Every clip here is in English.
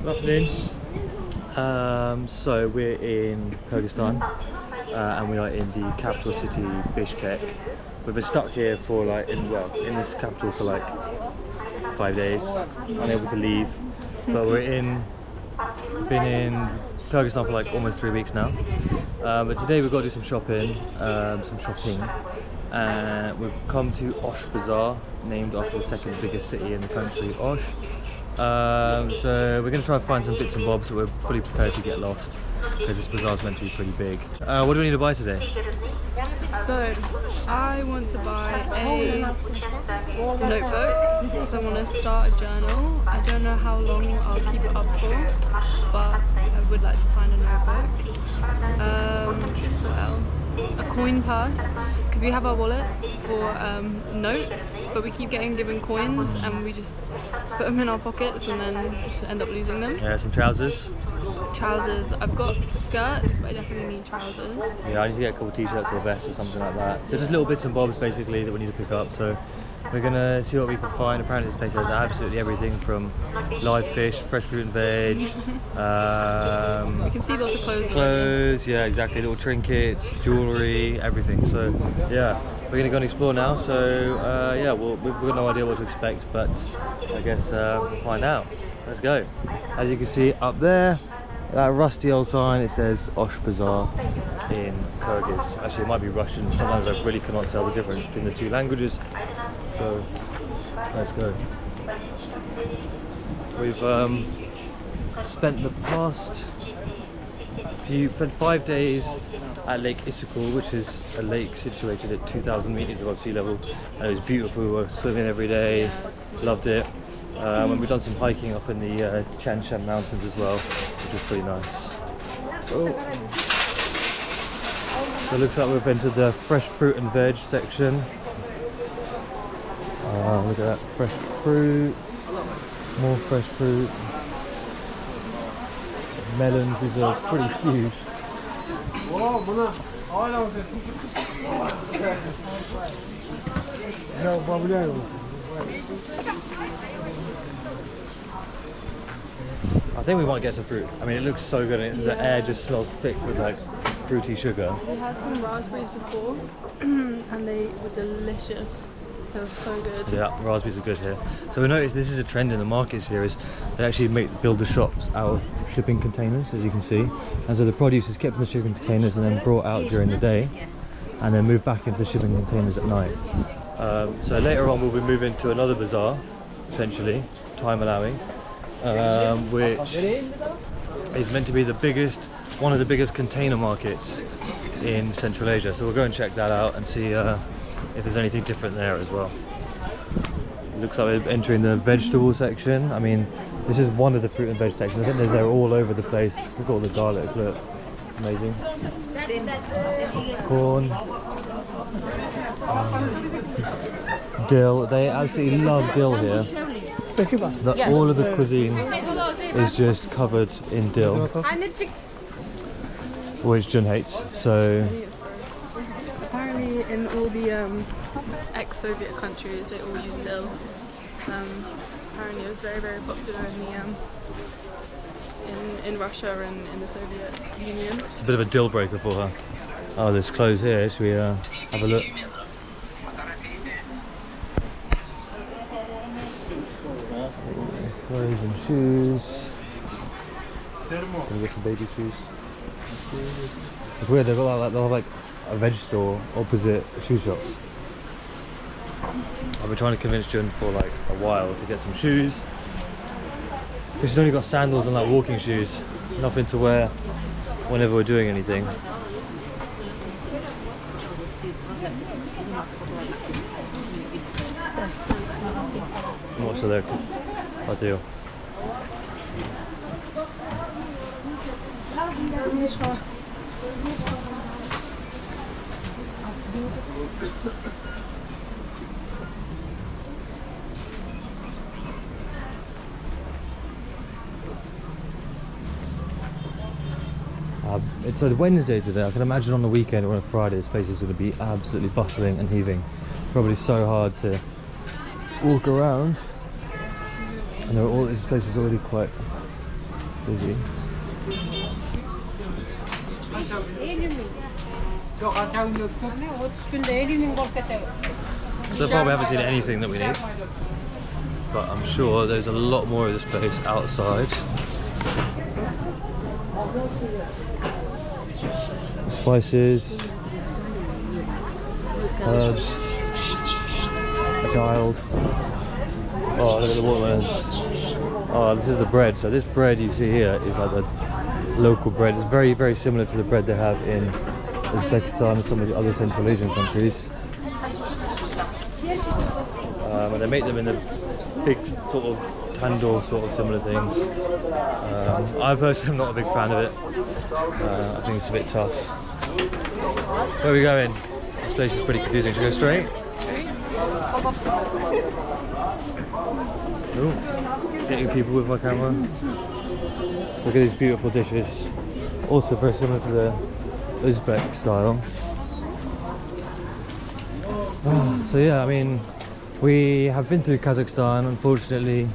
Good afternoon. So we're in Kyrgyzstan and we are in the capital city Bishkek. We've been stuck here for in this capital for 5 days, unable to leave. But been in Kyrgyzstan for almost 3 weeks now. But today we've got to do some shopping, and we've come to Osh Bazaar, named after the second biggest city in the country, Osh. So we're going to try and find some bits and bobs, so we're fully prepared to get lost because this bazaar is meant to be pretty big. What do we need to buy today? So I want to buy a notebook because I want to start a journal. I don't know how long I'll keep it up for, but I would like to find a notebook. What else? A coin purse, because we have our wallet for notes, but we keep getting given coins and we just put them in our pockets and then just end up losing them. Yeah, some trousers. Trousers. I've got skirts, but I definitely need trousers. Yeah, I need to get a couple t-shirts or a vest or something like that. So just little bits and bobs basically that we need to pick up. So we're gonna see what we can find. Apparently this place has absolutely everything from live fish, fresh fruit and veg. We can see lots of clothes. Yeah, exactly. Little trinkets, jewellery, everything. So yeah, we're gonna go and explore now. So yeah, we've got no idea what to expect, but I guess we'll find out. Let's go. As you can see up there, that rusty old sign, it says Osh Bazaar in Kyrgyz. Actually, it might be Russian. Sometimes I really cannot tell the difference between the two languages. So let's go. We've spent the past 5 days at Lake Issyk, which is a lake situated at 2,000 meters above sea level, and it was beautiful. We were swimming every day, loved it. And we've done some hiking up in the Chan Shan mountains as well, which was pretty nice. Oh. So it looks like we've entered the fresh fruit and veg section. Look at that, fresh fruit, more fresh fruit. Melons, these are pretty huge. I think we might get some fruit. I mean, it looks so good. The air just smells thick with fruity sugar. We had some raspberries before and they were delicious. They were so good. Yeah, raspberries are good here. So we noticed this is a trend in the markets here, is they actually build the shops out of shipping containers, as you can see. And so the produce is kept in the shipping containers and then brought out during the day and then moved back into the shipping containers at night. So later on we'll be moving to another bazaar, potentially, time allowing, which is meant to be one of the biggest container markets in Central Asia. So we'll go and check that out and see if there's anything different there as well. It looks like we're entering the vegetable section. I mean, this is one of the fruit and veg sections. I think they're all over the place. Look at all the garlic, look. Amazing. Corn. Dill. They absolutely love dill here. All of the cuisine is just covered in dill, which Jun hates. So apparently in all the ex-Soviet countries they all use dill. Apparently it was very, very popular in the in Russia and in the Soviet Union. It's a bit of a deal breaker for her. Oh, there's clothes here. Should we have a look? Clothes and shoes. Can we get some baby shoes? It's weird. They'll have a veg store opposite shoe shops. I've been trying to convince Jun for a while to get some shoes. She's only got sandals and walking shoes, nothing to wear whenever we're doing anything. What's the deal? It's a Wednesday today. I can imagine on the weekend or on a Friday this place is going to be absolutely bustling and heaving. Probably so hard to walk around. And this place is already quite busy. So far we haven't seen anything that we need, but I'm sure there's a lot more of this place outside. Spices, herbs, a child. Oh, look at the watermelons. Oh, this is the bread. So this bread you see here is like the local bread. It's very, very similar to the bread they have in Uzbekistan and some of the other Central Asian countries. And they make them in the big sort of tandoor sort of similar things. I personally am not a big fan of it. I think it's a bit tough. Where are we going? This place is pretty confusing. Should we go straight? Oh, getting people with my camera. Look at these beautiful dishes. Also very similar to the Uzbek style. So yeah, I mean, we have been through Kazakhstan. Unfortunately,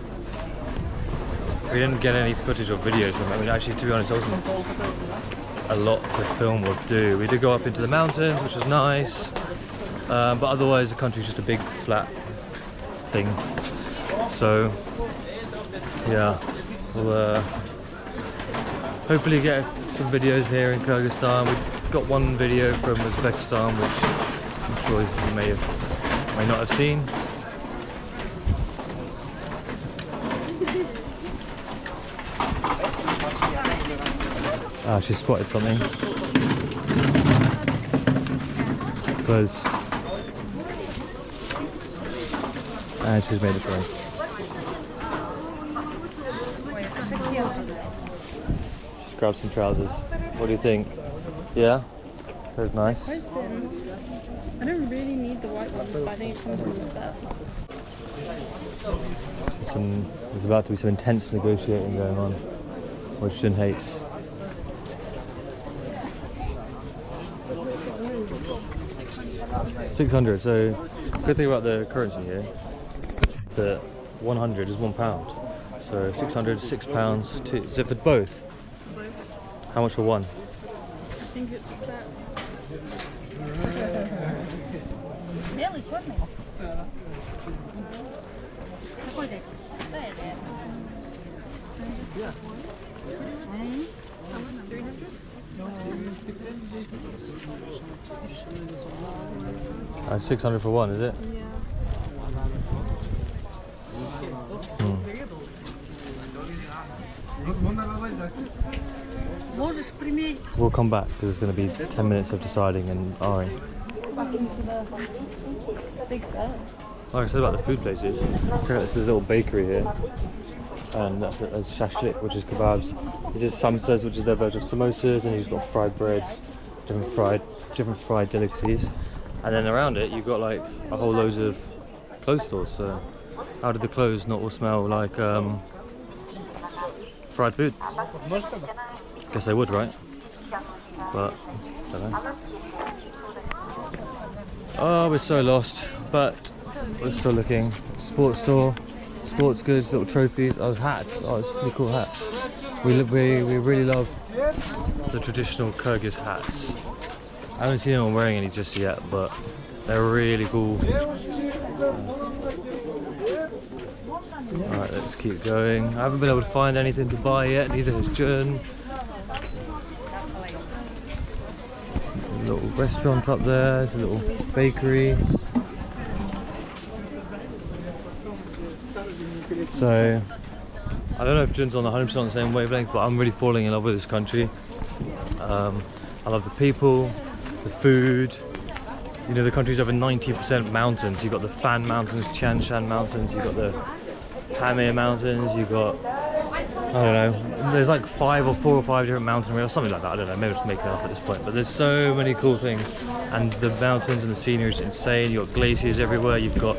we didn't get any footage or videos from it. I mean, actually, to be honest, there wasn't a lot to film or do. We did go up into the mountains, which was nice, but otherwise the country's just a big flat thing. So yeah, we'll hopefully get some videos here in Kyrgyzstan. We've got one video from Uzbekistan, which I'm sure you may not have seen. Ah, she spotted something. Close. And she's made it for us. Just grab some trousers. What do you think? Yeah? That's nice. I don't really need the white ones, but I think it comes in the set. There's about to be some intense negotiating going on, which Jin hates. $600. So, good thing about the currency here, that 100 is £1. So 600, £6. Is it for both? How much for one? I think it's a set. Yeah. 600 for one, is it? Yeah. We'll come back because it's going to be 10 minutes of deciding and eyeing. Back into the big bed. Like I said about the food places, check out this little bakery here, and that's shashlik, which is kebabs. This is samosas, which is their version of samosas, and you've got fried breads, different fried delicacies, and then around it you've got like a whole loads of clothes stores. So how did the clothes not all smell like fried food? Guess they would, right? But I don't know. Oh, we're so lost, but we're still looking. Sports store, sports goods, little trophies. Oh, hats. Oh, it's pretty cool hats. We really love the traditional Kyrgyz hats. I haven't seen anyone wearing any just yet, but they're really cool. Alright, let's keep going. I haven't been able to find anything to buy yet, neither has Jun. Little restaurant up there, there's a little bakery. So, I don't know if Jun's on 100% on the same wavelength, but I'm really falling in love with this country. I love the people, the food. You know, the country's over 90% mountains. You've got the Fan Mountains, Tian Shan Mountains, you've got the Pamir Mountains, you've got, I don't know, there's like 4 or 5 different mountain ranges, something like that, I don't know, maybe I'm just making it up at this point, but there's so many cool things, and the mountains and the scenery is insane. You've got glaciers everywhere, you've got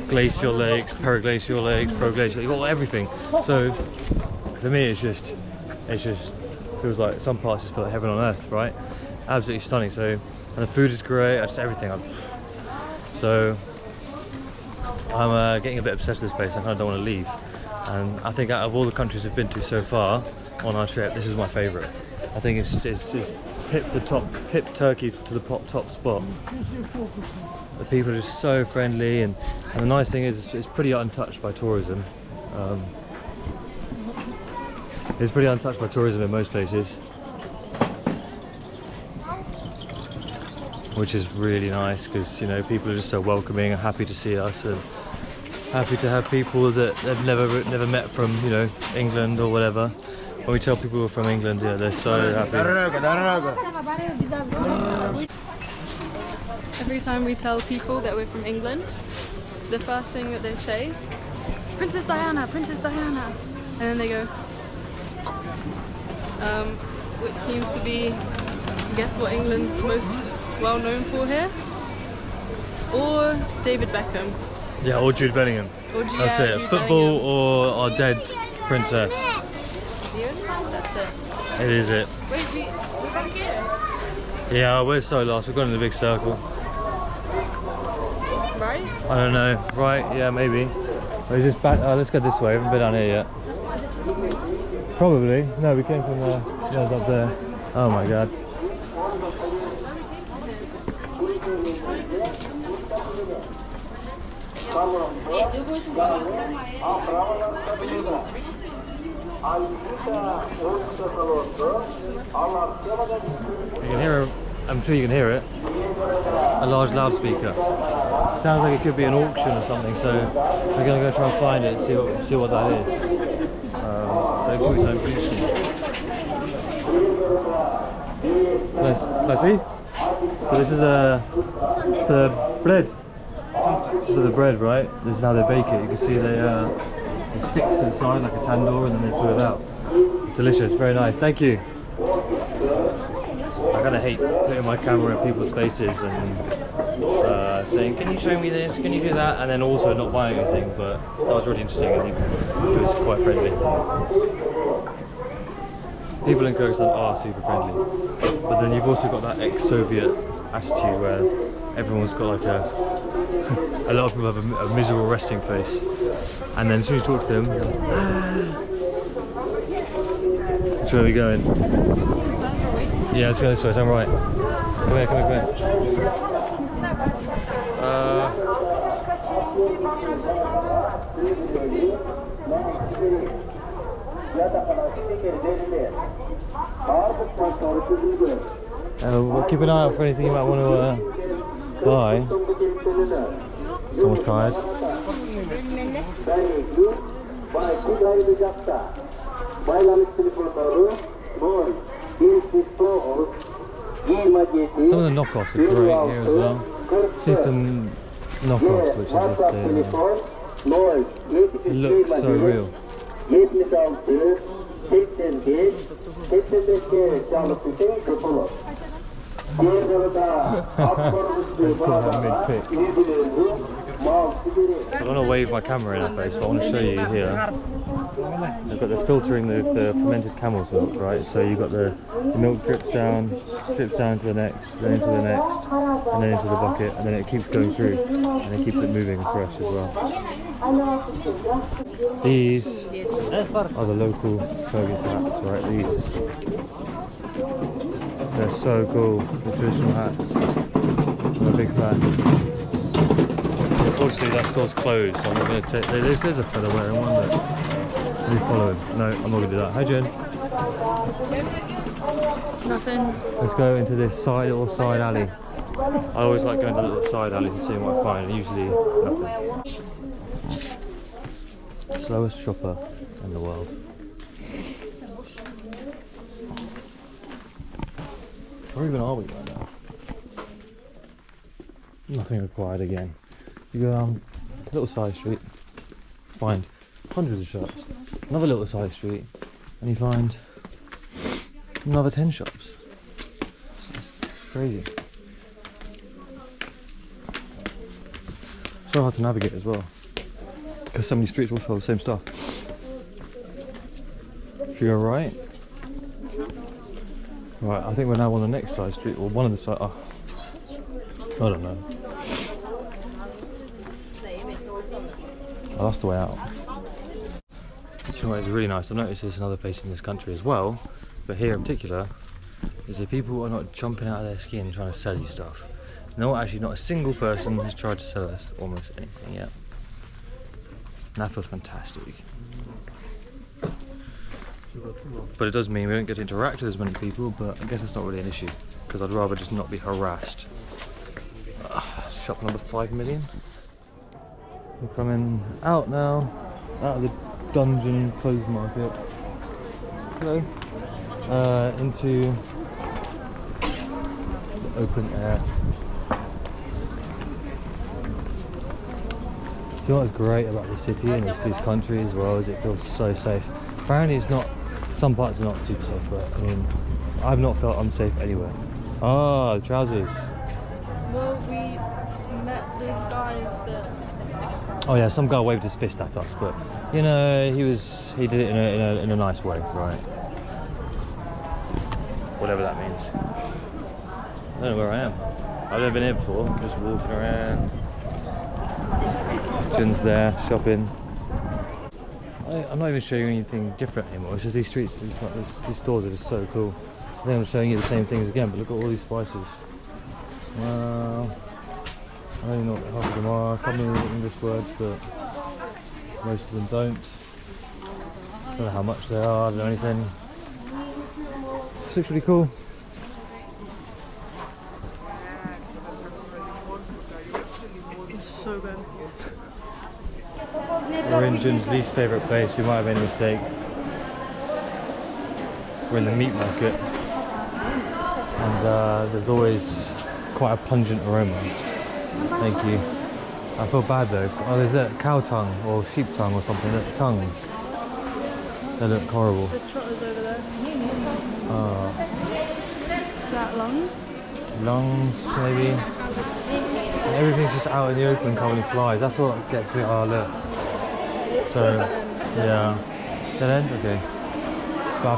glacial lakes, periglacial lakes, proglacial, you've got everything. So, for me it just feels like some parts just feel like heaven on earth, right? Absolutely stunning. So, and the food is great, just everything. So, I'm getting a bit obsessed with this place. I kind of don't want to leave. And I think out of all the countries we've been to so far on our trip, this is my favourite. I think it's pipped Turkey to the top spot. The people are just so friendly, and the nice thing is it's pretty untouched by tourism. It's pretty untouched by tourism in most places, which is really nice because, you know, people are just so welcoming and happy to see us, and happy to have people that they've never met from, you know, England or whatever. When we tell people we're from England, yeah, they're so happy. Every time we tell people that we're from England, the first thing that they say, Princess Diana, Princess Diana, and then they go, which seems to be, guess what England's most well known for here? Or David Beckham. Yeah, or Jude Bellingham. That's it. Jude Football Bellingham. or our dead princess. That's it. It is it. Wait, we're back here. Yeah, we're so lost. We've gone in a big circle. Right? I don't know. Right? Yeah, maybe. We're just back. Let's go this way. We haven't been down here yet. Probably. No, we came from the. No, up there. Oh my god. You can hear, I'm sure you can hear it, a large loudspeaker. Sounds like it could be an auction or something, so we're going to go try and find it and see what that is. They could be something interesting. Let's see. So this is the bread. This is the bread, right? This is how they bake it. You can see it sticks to the side like a tandoor, and then they pull it out. Delicious, very nice. Thank you. I kind of hate putting my camera in people's faces and saying, "Can you show me this? Can you do that?" And then also not buying anything. But that was really interesting. I think it was quite friendly. People in Kyrgyzstan are super friendly, but then you've also got that ex-Soviet attitude where everyone's got like a lot of people have a miserable resting face, and then as soon as you talk to them, which way are we going? Yeah, let's go this way. I'm right. Come here, come here, come here. We'll keep an eye out for anything you might want to buy. Someone's tired. Some of the knockoffs are great here as well. See some knockoffs which are just it looks so real. Let's call that mid-pick. I don't want to wave my camera in her face, but I want to show you here. They've got the filtering the fermented camel's milk, right? So you've got the milk drips down into the next, then into the next, and then into the bucket, and then it keeps going through, and it keeps it moving fresh as well. These are the local Kyrgyz hats, right? They're so cool, the traditional hats. I'm a big fan. Unfortunately that store's closed, so I'm not going to take... There's a fella wearing one, but... Let me follow him. No, I'm not going to do that. Hi Jen. Nothing. Let's go into this little side alley. I always like going to little side alleys and seeing what I find, and usually nothing. Slowest shopper in the world. Where even are we right now? Nothing required again. You go down a little side street, find hundreds of shops. Another little side street, and you find another 10 shops. It's crazy. So hard to navigate as well, because so many streets all sell the same stuff. If you're right. Right, I think we're now on the next side street, or one of the side. Oh, I don't know. Oh, that's the way out. you know what is really nice? I've noticed this in other places in this country as well, but here in particular, is that people are not jumping out of their skin trying to sell you stuff. No, actually not a single person has tried to sell us almost anything yet. And that feels fantastic. But it does mean we don't get to interact with as many people, but I guess that's not really an issue, because I'd rather just not be harassed. Shop number 5 million. We're coming out now, out of the dungeon clothes market. Hello. Into the open air. Do you know what's great about this city and this country as well, is it feels so safe. Apparently it's not, some parts are not super safe, but I mean, I've not felt unsafe anywhere. Oh, trousers. Well, we met these guys that... Oh yeah, some guy waved his fist at us, but you know, he did it in a nice way, right? Whatever that means. I don't know where I am. I've never been here before. I'm just walking around. Jen's there, shopping. I'm not even showing you anything different anymore. It's just these streets, these stores are just so cool. I think I'm showing you the same things again, but look at all these spices. Wow. I don't know what half of them are. I can't remember the English words, but most of them don't. Don't know how much they are, I don't know anything. This looks really cool. It's so good. We're in Jun's least favourite place. We might have made a mistake. We're in the meat market, and there's always quite a pungent aroma. Thank you. I feel bad though. Oh, there's that cow tongue or sheep tongue or something. Look, tongues. They look horrible. There's trotters over there. Oh. Is that lung? Lungs, maybe. Everything's just out in the open, covered in flies. That's what gets me. Oh, look. So, yeah. Dead end? Okay. But I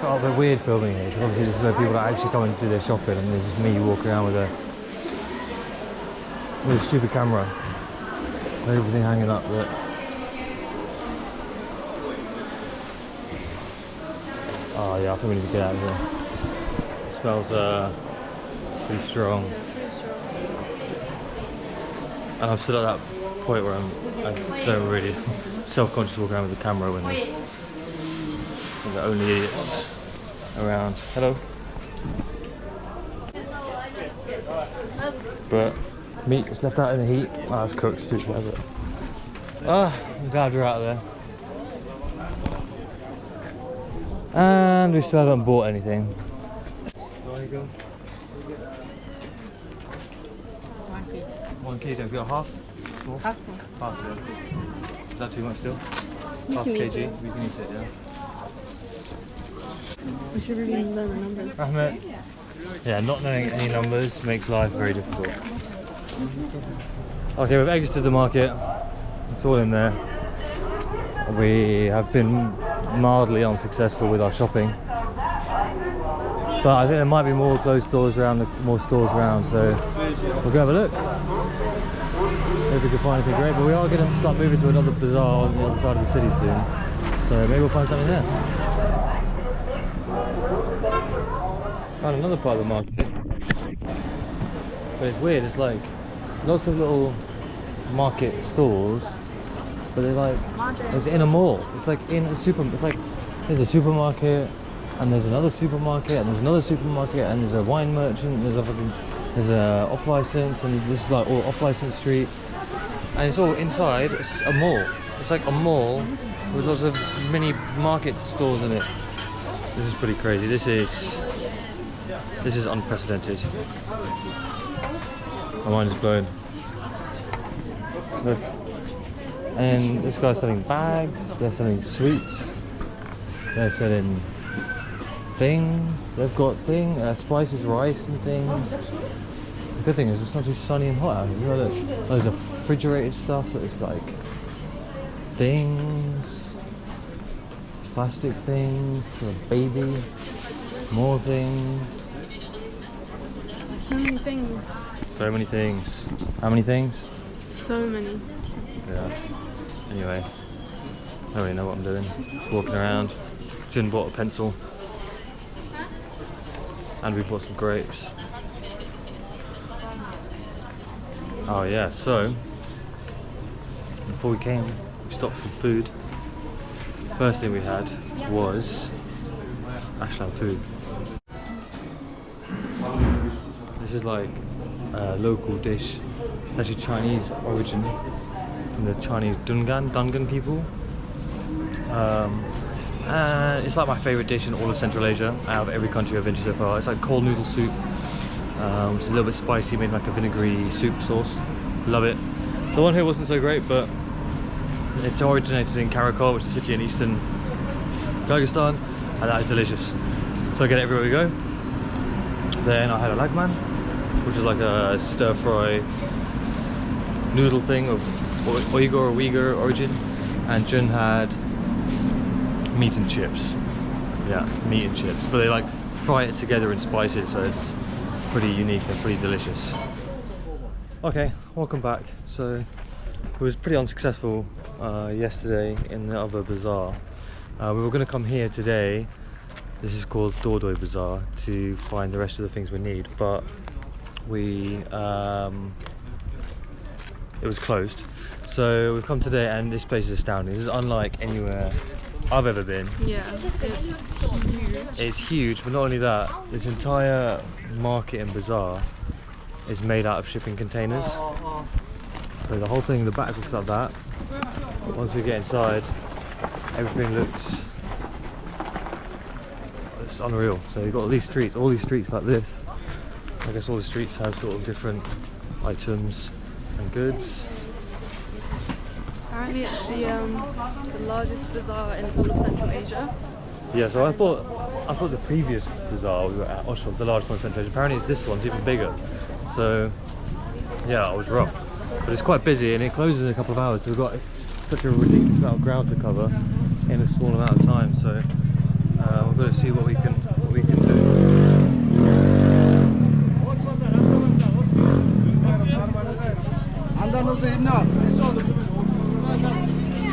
felt a bit weird filming here, because obviously this is where people that actually come and do their shopping, and there's just me walking around with a stupid camera. With everything hanging up. But oh yeah, I think we need to get out of here. It smells pretty strong. And I'm still at that point where I don't really self-conscious walk around with the camera when there's the only idiots around. Hello. But meat is left out in the heat. Oh, it's cooked too, has it? Ah, I'm glad we're out of there. And we still haven't bought anything. There you go. 1 kg, have you got half? Small? Half. Half, yeah. Is that too much still? Half kg, we can eat it, yeah. We should really learn the numbers. Ahmed. Yeah, not knowing any numbers makes life very difficult. Okay, we've exited the market. It's all in there. We have been mildly unsuccessful with our shopping. But I think there might be more closed stores around, more stores around, so we'll go have a look. Maybe we can find anything great, but we are going to start moving to another bazaar on the other side of the city soon. So maybe we'll find something there. Found another part of the market. But it's weird, it's like lots of little market stores, but they're like, it's in a mall. It's like in a it's like there's a supermarket, and there's another supermarket, and there's another supermarket, and there's a wine merchant, there's a off license, and this is like all off license street, and it's all inside a mall. It's like a mall with lots of mini market stores in it. This is pretty crazy. This is unprecedented. My mind is blown. Look, and this guy's selling bags. They're selling sweets. They're selling things. They've got spices, rice and things. The good thing is it's not too sunny and hot out here. Look, there's refrigerated stuff. There's like things, plastic things, for a baby, more things. So many things. So many things. How many things? So many. Yeah. Anyway, don't really know what I'm doing. Just walking around. Jun bought a pencil. And we bought some grapes. Oh yeah, so before we came, we stopped for some food. First thing we had was Ashland food. This is like a local dish. It's actually Chinese origin from the Chinese Dungan people. And it's like my favourite dish in all of Central Asia, out of every country I've been to so far. It's like cold noodle soup. It's a little bit spicy, made like a vinegary soup sauce. Love it. The one here wasn't so great, but it's originated in Karakol, which is a city in eastern Kyrgyzstan, and that is delicious. So I get it everywhere we go. Then I had a lagman, which is like a stir-fry noodle thing of Uyghur origin, and Jun had meat and chips. Yeah, meat and chips, but they like fry it together in spices, so it's pretty unique and pretty delicious. Okay, welcome back. So it was pretty unsuccessful yesterday in the other bazaar. We were going to come here today. This is called Dordoy Bazaar, to find the rest of the things we need, but it was closed. So we've come today, and this place is astounding. This is unlike anywhere I've ever been. Yeah, it's huge. It's huge, but not only that, this entire market and bazaar is made out of shipping containers. So the whole thing, the back looks like that. But once we get inside, everything looks, it's unreal. So you've got all these streets like this. I guess all the streets have sort of different items and goods. Apparently it's the largest bazaar in all of Central Asia. Yeah, so I thought the previous bazaar we were at, Osh, was the largest one in Central Asia. Apparently this one's even bigger. So yeah, I was wrong. But it's quite busy and it closes in a couple of hours, so we've got such a ridiculous amount of ground to cover in a small amount of time. So we're going to see what we can do.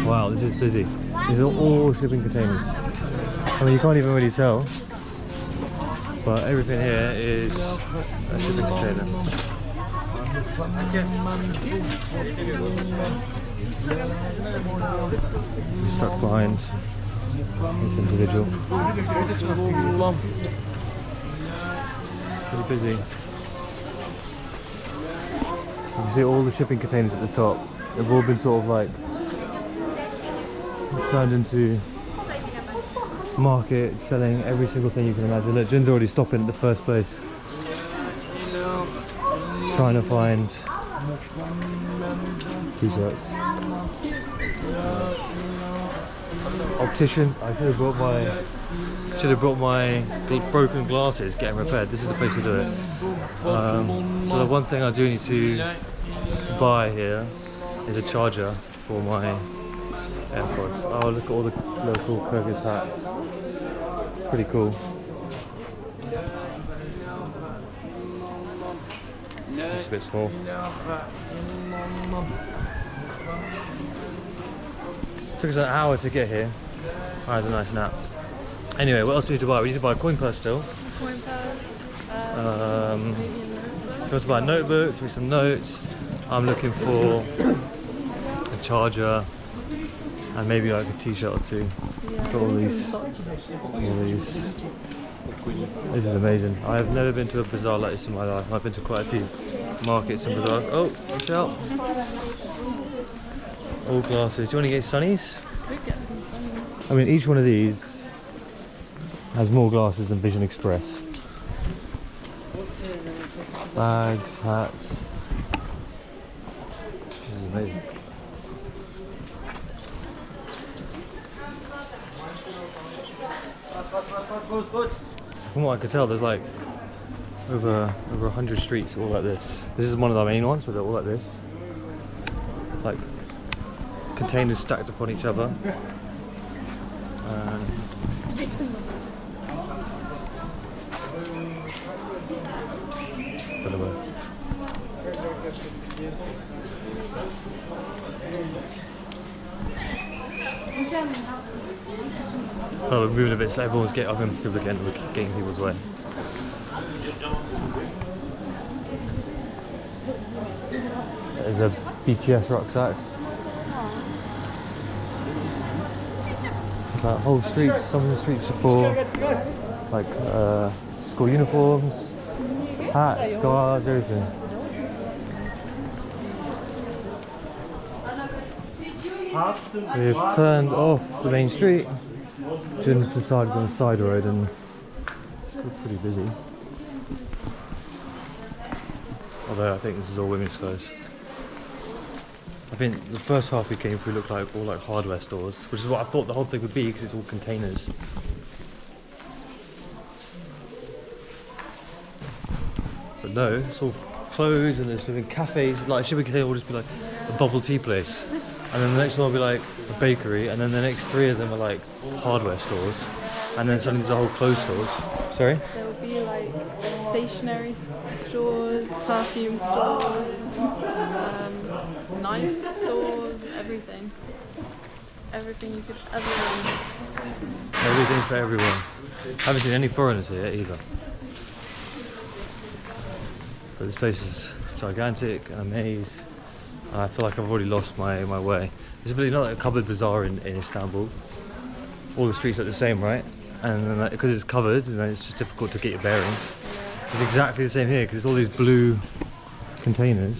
Wow, this is busy. These are all shipping containers. I mean, you can't even really tell, but everything here is a shipping container. He's stuck behind this individual. Pretty busy. You can see all the shipping containers at the top. They've all been sort of like turned into market, selling every single thing you can imagine. Look, Jin's already stopping at the first place, trying to find t-shirts. Opticians. I should have brought my broken glasses getting repaired. This is the place to do it. So the one thing I do need to buy here is a charger for my AirPods. Oh, look at all the local Kyrgyz hats. Pretty cool. It's a bit small. Took us an hour to get here. I had a nice nap. Anyway, what else do we need to buy? We need to buy a coin purse still. Coin purse. We also buy a notebook, do some notes. I'm looking for a charger and maybe like a t-shirt or two. Yeah, got all these. This is amazing. I have never been to a bazaar like this in my life. I've been to quite a few markets and bazaars. Oh, watch out. All glasses. Do you want to get sunnies? Could get some sunnies. I mean, each one of these has more glasses than Vision Express. Bags, hats. This is amazing. From what I could tell, there's like over 100 streets all like this. This is one of the main ones, but they're all like this. Like containers stacked upon each other. Don't know where. moving a bit so everyone's getting, I think people are getting people's way. There's a BTS rucksack. It's like whole streets, some of the streets are for like school uniforms, hats, scarves, everything. We've turned off the main street. Jim's decided on the side road and it's still pretty busy. Although I think this is all women's clothes. I think the first half we came through looked like all like hardware stores, which is what I thought the whole thing would be because it's all containers. But no, it's all clothes and there's living cafes. Like a shipping container will just be like a bubble tea place, and then the next one will be like a bakery, and then the next 3 of them are like hardware stores, and then suddenly there's a whole clothes stores. Sorry? There will be like stationery stores, perfume stores, knife stores, everything. Everything you could ever want. Everything for everyone. I haven't seen any foreigners here either. But this place is gigantic and a maze. And I feel like I've already lost my way. It's a bit not like a covered bazaar in Istanbul. All the streets look the same, right? And then because it's covered, and it's just difficult to get your bearings. It's exactly the same here because it's all these blue containers.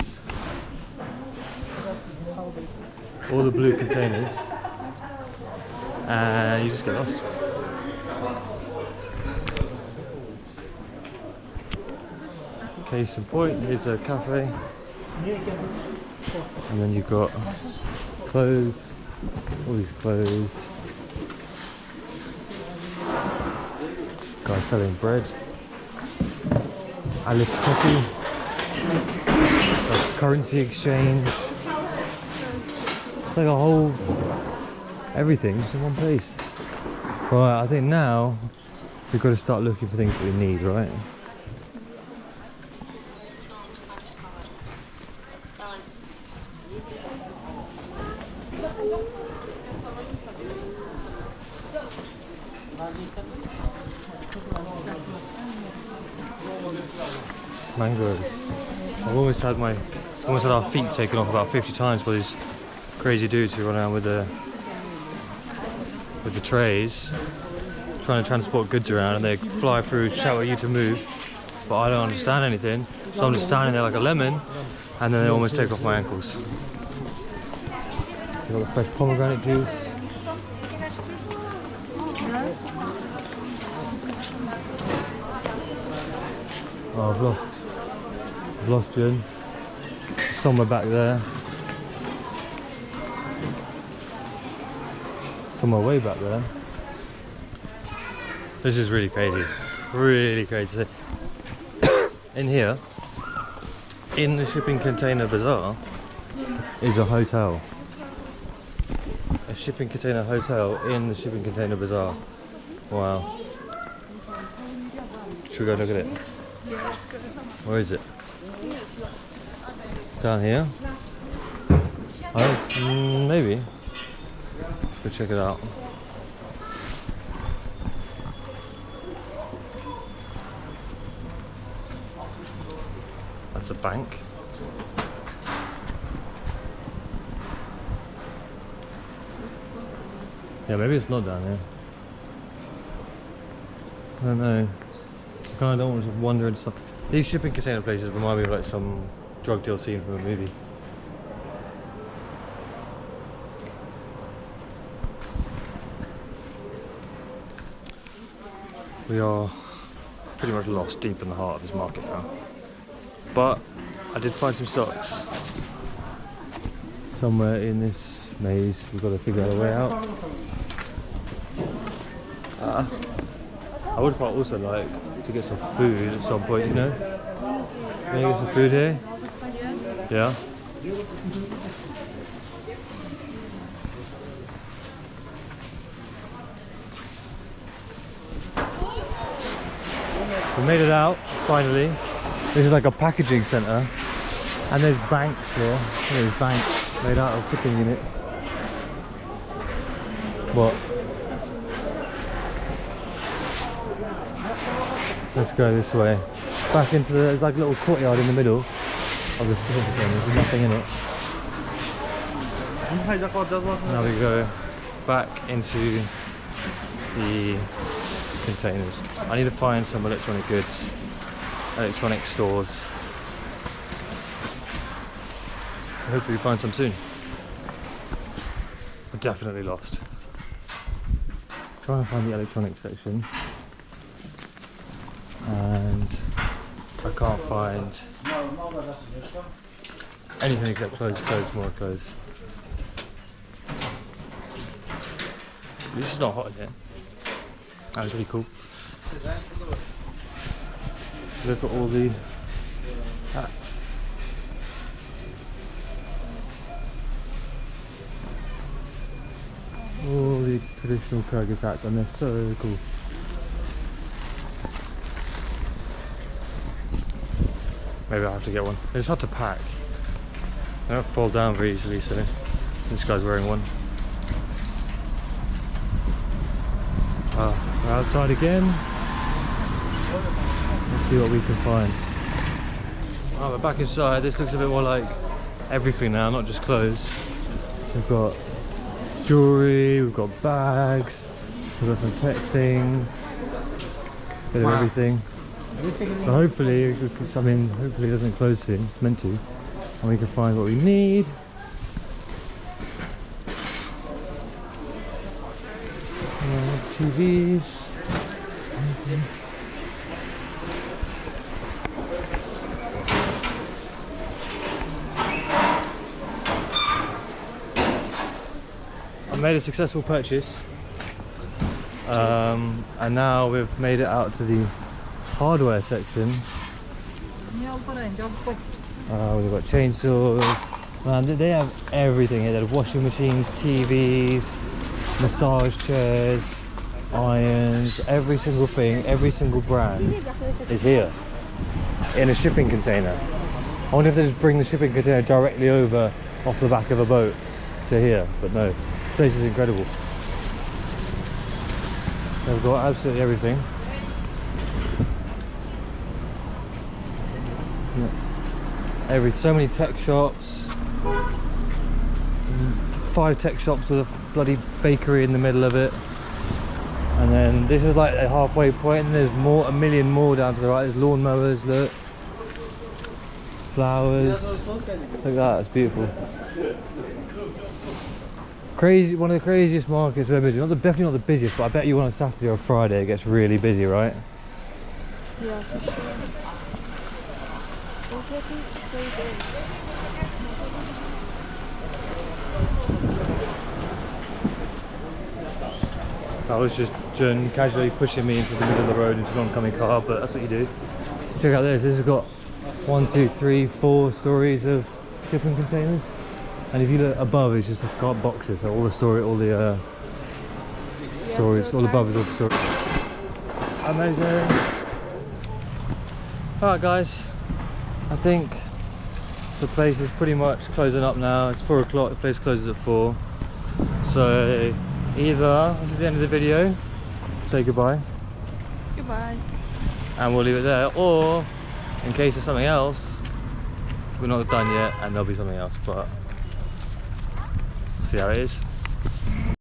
All the blue containers. And you just get lost. Case in point, here's a cafe. And then you've got clothes, all these clothes. Guy selling bread. Alif coffee. Currency exchange. It's like a whole everything in one place. Right, I think now we've got to start looking for things that we need, right? Mangoes. I've almost had our feet taken off about 50 times by these crazy dudes who run around with the trays, trying to transport goods around, and they fly through, shout at you to move, but I don't understand anything, so I'm just standing there like a lemon, and then they almost take off my ankles. You've got the fresh pomegranate juice. Oh, I've lost Jen. Somewhere back there. Somewhere way back there. This is really crazy. Really crazy. In here, in the shipping container bazaar, is a hotel. A shipping container hotel in the shipping container bazaar. Wow. Should we go look at it? Yeah, let's go. Where is it? I think it's locked. Down here? Oh, maybe. Go check it out. That's a bank. Yeah, maybe it's not down here. I don't know. I kind of don't want to wander into stuff. These shipping container places remind me of like some drug deal scene from a movie. We are pretty much lost deep in the heart of this market now. But I did find some socks. Somewhere in this maze, we've got to figure out a way out. I would quite also like to get some food at some point, you know? Can you get some food here? Yeah? We made it out, finally. This is like a packaging centre. And there's banks here. There's banks made out of shipping units. What? Let's go this way. Back into the, there's like a little courtyard in the middle of the shipping containers. There's nothing in it. Now we go back into the containers. I need to find some electronic goods, electronic stores. So hopefully we find some soon. We're definitely lost. Trying to find the electronics section, and I can't find anything except clothes, more clothes. This is not hot in here. That was really cool. Look at all the hats. All the traditional Kyrgyz hats, and they're so cool. Maybe I'll have to get one. It's hard to pack. They don't fall down very easily, so this guy's wearing one. We're outside again. Let's see what we can find. Oh, we're back inside. This looks a bit more like everything now, not just clothes. We've got jewellery, we've got bags, we've got some tech things, bit of everything. So hopefully, hopefully it doesn't close soon, it's meant to, and we can find what we need. TVs. I made a successful purchase, and now we've made it out to the hardware section. We've got chainsaws. Man, they have everything here. They have washing machines, TVs, massage chairs, irons, every single thing, every single brand is here in a shipping container. I wonder if they just bring the shipping container directly over off the back of a boat to here, but no, this place is incredible. They've got absolutely everything. So many tech shops, 5 tech shops with a bloody bakery in the middle of it, and then this is like a halfway point, and there's a million more down to the right. There's lawnmowers, look, flowers, look at that, it's beautiful. Crazy, one of the craziest markets we've ever been to. Definitely not the busiest, but I bet you on a Saturday or a Friday it gets really busy, right? Yeah, for sure. It's looking so big. That was just Jun casually pushing me into the middle of the road into an oncoming car, but that's what you do. Check out this. This has got 1, 2, 3, 4 stories of shipping containers, and if you look above, it's just got boxes. So all the storage, all above is all the storage. Amazing. Alright guys, I think the place is pretty much closing up now. It's 4 o'clock, the place closes at 4. So either this is the end of the video, say goodbye. Goodbye. And we'll leave it there, or in case there's something else, we're not done yet and there'll be something else, but see how it is.